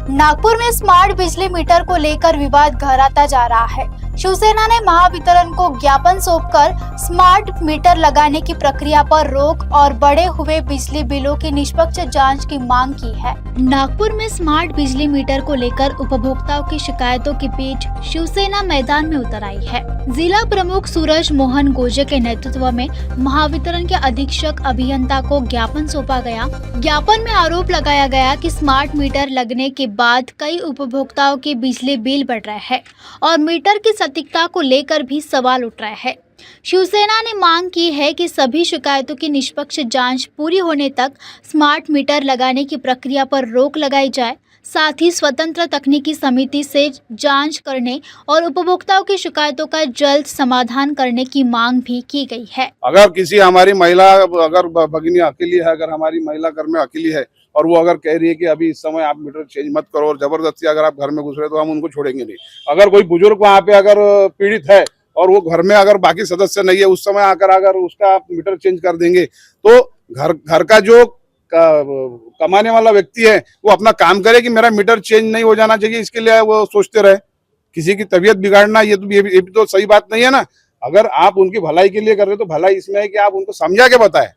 नागपुर में स्मार्ट बिजली मीटर को लेकर विवाद गहराता जा रहा है। शिवसेना ने महावितरण को ज्ञापन सौंपकर स्मार्ट मीटर लगाने की प्रक्रिया पर रोक और बढ़े हुए बिजली बिलों की निष्पक्ष जांच की मांग की है। नागपुर में स्मार्ट बिजली मीटर को लेकर उपभोक्ताओं की शिकायतों के बीच शिवसेना मैदान में उतर आई है। जिला प्रमुख सूरज मोहन गोजे के नेतृत्व में महावितरण के अधीक्षक अभियंता को ज्ञापन सौंपा गया। ज्ञापन में आरोप लगाया गया कि स्मार्ट मीटर लगने के बाद कई उपभोक्ताओं के बिजली बिल बढ़ रहे हैं और मीटर की सटीकता को लेकर भी सवाल उठ रहे हैं। शिवसेना ने मांग की है कि सभी शिकायतों की निष्पक्ष जांच पूरी होने तक स्मार्ट मीटर लगाने की प्रक्रिया पर रोक लगाई जाए। साथ ही स्वतंत्र तकनीकी समिति से जांच करने और उपभोक्ताओं की शिकायतों का जल्द समाधान करने की मांग भी की गई है। अगर किसी हमारी महिला अगर भगिनी अकेली है, अगर हमारी महिला घर में अकेली है और वो अगर कह रही है कि अभी इस समय आप मीटर चेंज मत करो और जबरदस्ती अगर आप घर में घुस रहे तो हम उनको छोड़ेंगे नहीं। अगर कोई बुजुर्ग वहाँ पे अगर पीड़ित है और वो घर में अगर बाकी सदस्य नहीं है, उस समय आकर अगर उसका आप मीटर चेंज कर देंगे तो घर का जो कमाने वाला व्यक्ति है वो अपना काम करे कि मेरा मीटर चेंज नहीं हो जाना चाहिए, इसके लिए वो सोचते रहे। किसी की तबीयत बिगाड़ना ये भी तो सही बात नहीं है ना। अगर आप उनकी भलाई के लिए कर रहे हो तो भलाई इसमें है कि आप उनको समझा के बताएं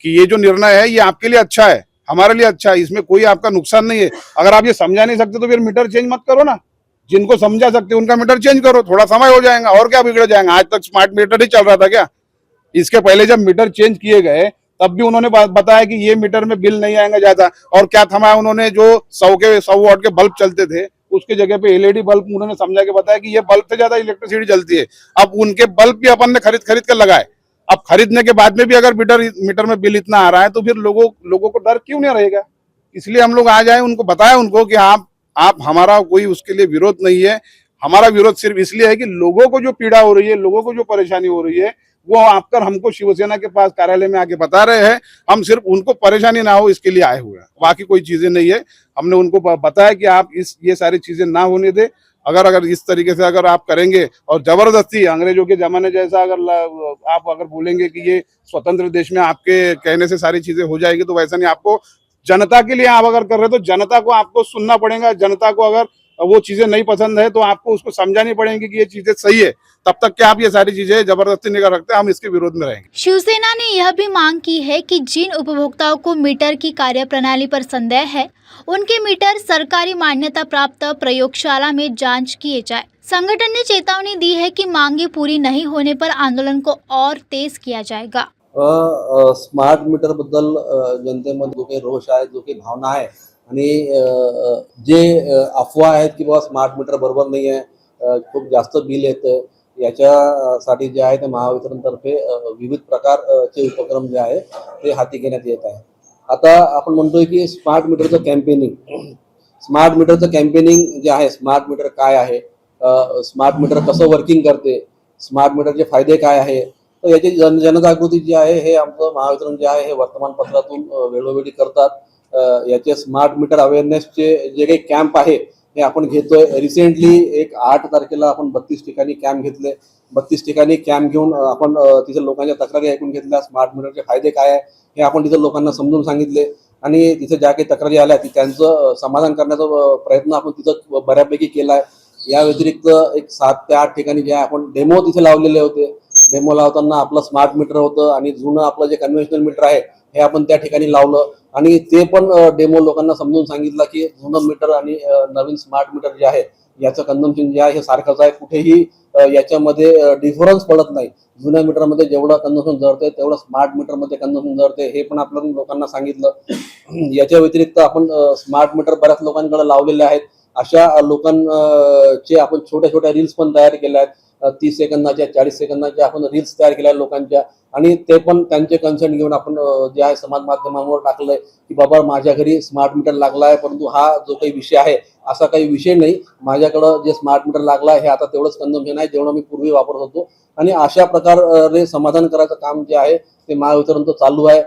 कि ये जो निर्णय है ये आपके लिए अच्छा है, हमारे लिए अच्छा है, इसमें कोई आपका नुकसान नहीं है। अगर आप ये समझा नहीं सकते तो फिर मीटर चेंज मत करो ना। जिनको समझा सकते उनका मीटर चेंज करो, थोड़ा समय हो जाएगा और क्या बिगड़ जाएगा। आज तक स्मार्ट मीटर ही चल रहा था क्या? इसके पहले जब मीटर चेंज किए गए तब भी उन्होंने बताया कि ये मीटर में बिल नहीं आएगा ज्यादा, और क्या थमा उन्होंने जो 100 वाट के बल्ब चलते थे उसके जगह पे एलईडी बल्ब उन्होंने समझा के बताया कि ये बल्ब से ज्यादा इलेक्ट्रिसिटी चलती है। अब उनके बल्ब भी अपन ने खरीद कर लगाए। अब खरीदने के बाद में भी अगर मीटर में बिल इतना आ रहा है तो फिर लोगों को डर क्यों नहीं रहेगा? इसलिए हम लोग आ जाए, उनको बताया उनको कि आप हमारा कोई उसके लिए विरोध नहीं है। हमारा विरोध सिर्फ इसलिए है कि लोगों को जो पीड़ा हो रही है, लोगों को जो परेशानी हो रही है, वो आकर हमको शिवसेना के पास कार्यालय में आके बता रहे हैं। हम सिर्फ उनको परेशानी ना हो इसके लिए आए हुए हैं, बाकी कोई चीजें नहीं है। हमने उनको बताया कि आप ये सारी चीजें ना होने दे। अगर इस तरीके से अगर आप करेंगे और जबरदस्ती अंग्रेजों के जमाने जैसा आप अगर बोलेंगे कि ये स्वतंत्र देश में आपके कहने से सारी चीजें हो जाएगी, तो वैसा नहीं। आपको जनता के लिए आप अगर कर रहे हो तो जनता को आपको सुनना पड़ेगा। जनता को अगर वो चीजें नहीं पसंद है तो आपको उसको समझानी पड़ेगी कि ये चीजें सही है। तब तक क्या आप ये सारी चीजें जबरदस्ती नहीं कर सकते, हम इसके विरोध में रहेंगे। शिवसेना ने यह भी मांग की है कि जिन उपभोक्ताओं को मीटर की कार्यप्रणाली पर संदेह है, उनके मीटर सरकारी मान्यता प्राप्त प्रयोगशाला में जांच किए जाए। संगठन ने चेतावनी दी है कि मांगे पूरी नहीं होने पर आंदोलन को और तेज किया जाएगा। स्मार्ट मीटर बद्दल जनतेमध्ये जो काही रोष आहे, जो काही भावना आहे आणि जे अफवा आहेत की बाबा स्मार्ट मीटर बरोबर नाही आहे, खूप जास्त बिल येतं, याच्यासाठी जे आहे ते महावितरणतर्फे विविध प्रकारचे उपक्रम जे आहे ते हाती घेण्यात येत आहे। आता आपण म्हणतोय की स्मार्ट मीटरचं कॅम्पेनिंग जे आहे, स्मार्ट मीटर काय आहे, स्मार्ट मीटर कसं वर्किंग करते, स्मार्ट मीटरचे फायदे काय आहे, तर याची जनजागृती जी आहे हे आमचं महावितरण जे आहे हे वर्तमानपत्रातून वेळोवेळी करतात। याचे स्मार्ट मीटर अवेअरनेसचे जे काही कॅम्प आहे हे आपण घेतोय। रिसेंटली एक 8 तारखेला आपण 32 ठिकाणी कॅम्प घेतले। 32 ठिकाणी कॅम्प घेऊन आपण तिथे लोकांच्या तक्रारी ऐकून घेतल्या। स्मार्ट मीटरचे फायदे काय आहे हे आपण तिथे लोकांना समजून सांगितले आणि तिथे ज्या काही तक्रारी आल्या त्यांचं समाधान करण्याचा प्रयत्न आपण तिथं बऱ्यापैकी केला आहे। या व्यतिरिक्त एक 7 ते 8 ठिकाणी जे आपण डेमो तिथे लावलेले होते। डेमो लावताना आपलं स्मार्ट मीटर होतं आणि जुनं आपलं जे कन्व्हेन्शनल मीटर आहे हे आपण त्या ठिकाणी लावलं आणि ते पण डेमो लोकांना समजून सांगितलं की जुनं मीटर आणि नवीन स्मार्ट मीटर जे आहे याचं कन्झम्पशन जे आहे हे सारखंच आहे, कुठेही याच्यामध्ये डिफरन्स पडत नाही। जुन्या मीटरमध्ये जेवढं कन्झम्पशन जळतंय तेवढं स्मार्ट मीटरमध्ये कन्झम्पशन जळतंय, हे पण आपण लोकांना सांगितलं। याच्या व्यतिरिक्त आपण स्मार्ट मीटर बऱ्याच लोकांकडे लावलेले आहेत। अशा लोकांचे आपण छोट्या रील्स पण तयार केल्या आहेत। 30 सेकंदाच्या 40 सेकंदाच्या आपण रील्स तयार केल्या लोकांच्या आणि ते पण त्यांचे कन्सेंट घेऊन आपण जे आहे समाज माध्यमांवर टाकलंय की बाबा माझ्या घरी स्मार्ट मीटर लागला आहे, परंतु हा जो काही विषय आहे असा काही विषय नाही। माझ्याकडं जे स्मार्ट मीटर लागला आहे हे आता तेवढंच कन्झम्पशन आहे जेवढं मी पूर्वी वापरत होतो आणि अशा प्रकारे समाधान करायचं काम जे आहे ते महावितरणचं चालू आहे।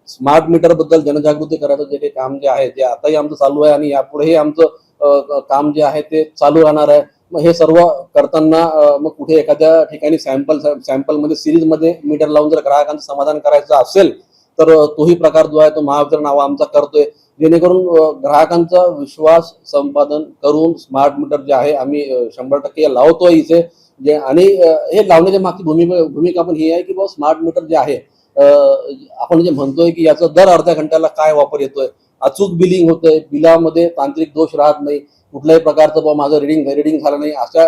स्मार्ट मीटर बद्दल जनजागृती करायचं जे काही काम जे आहे जे आताही आमचं चालू आहे आणि यापुढेही आमचं काम जे आहे ते चालू राहणार आहे। मग हे सर्व करताना मग कुठे एखाद्या ठिकाणी सॅम्पल मध्ये सिरीज मध्ये मीटर लावून जर ग्राहकांचं समाधान करायचं असेल तर तोही प्रकार जो आहे तो महावितरण आमचा करतोय। जेणेकरून ग्राहकांचा विश्वास संपादन करून स्मार्ट मीटर जे आहे आम्ही 100% लावतोय इथे जे आणि हे लावण्याच्या मागची भूमिका पण ही आहे की बाबा स्मार्ट मीटर जे आहे आपण जे म्हणतोय की याचा दर अर्ध्या घंट्याला काय वापर येतोय, अचूक बिलिंग होतंय, बिलामध्ये तांत्रिक दोष राहत नाही, कुठल्याही प्रकारचं बाबा माझं रिडिंग झालं नाही अशा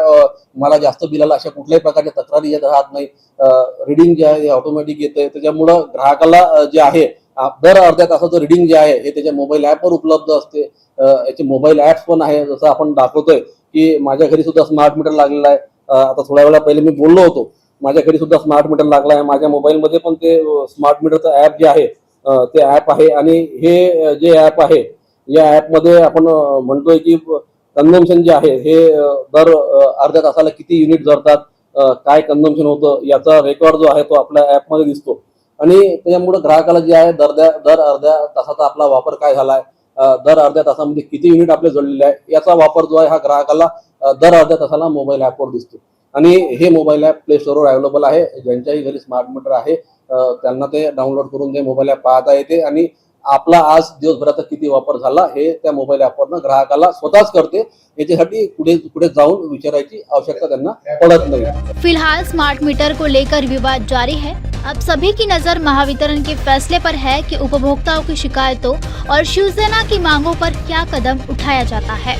मला जास्त बिलाला अशा कुठल्याही प्रकारच्या तक्रारी येत राहत नाही. रिडिंग जे आहे हे ऑटोमॅटिक येतंय, त्याच्यामुळं ग्राहकाला जे आहे दर अर्ध्या तासाचं रिडिंग जे आहे हे त्याच्या मोबाईल ॲपवर उपलब्ध असते. याचे मोबाईल ॲप्स पण आहे, जसं आपण दाखवतोय की माझ्या घरी सुद्धा स्मार्ट मीटर लागलेला आहे. आता थोड्या वेळा पहिले मी बोललो होतो, माझ्या घरी सुद्धा स्मार्ट मीटर लागला आहे. माझ्या मोबाईलमध्ये पण ते स्मार्ट मीटरचं ॲप जे आहे ते ॲप आहे आणि हे जे ॲप आहे या ॲपमध्ये आपण म्हणतोय की कन्झम्पशन जे आहे हे दर अर्ध्या तासाला किती युनिट जळतात, काय कन्झम्पशन होतं याचा रेकॉर्ड जो आहे तो आपल्या ॲपमध्ये दिसतो आणि त्याच्यामुळे ग्राहकाला जे आहे दर अर्ध्या तासाचा आपला वापर काय झालाय, दर अर्ध्या तासामध्ये किती युनिट आपले जळलेले आहे याचा वापर जो आहे हा ग्राहकाला दर अर्ध्या तासाला मोबाईल ॲपवर दिसतो. आणि हे मोबाईल ॲप प्ले स्टोअरवर अवेलेबल आहे. ज्यांच्याही घरी स्मार्ट मीटर आहे त्यांना ते डाउनलोड करून ते मोबाईल ॲप पाहता येते आणि आपला आज दिवसभराचा किती वापर झाला हे त्या मोबाईल ॲपवरनं ग्राहकाला स्वतःच करते. याच्यासाठी पुढे जाऊन विचारायची आवश्यकता त्यांना पडत नाही. फिलहाल स्मार्ट मीटर को लेकर विवाद जारी है। अब सभी की नजर महावितरण के फैसले पर है कि उपभोक्ताओं की शिकायतों और शिवसेना की मांगों पर क्या कदम उठाया जाता है।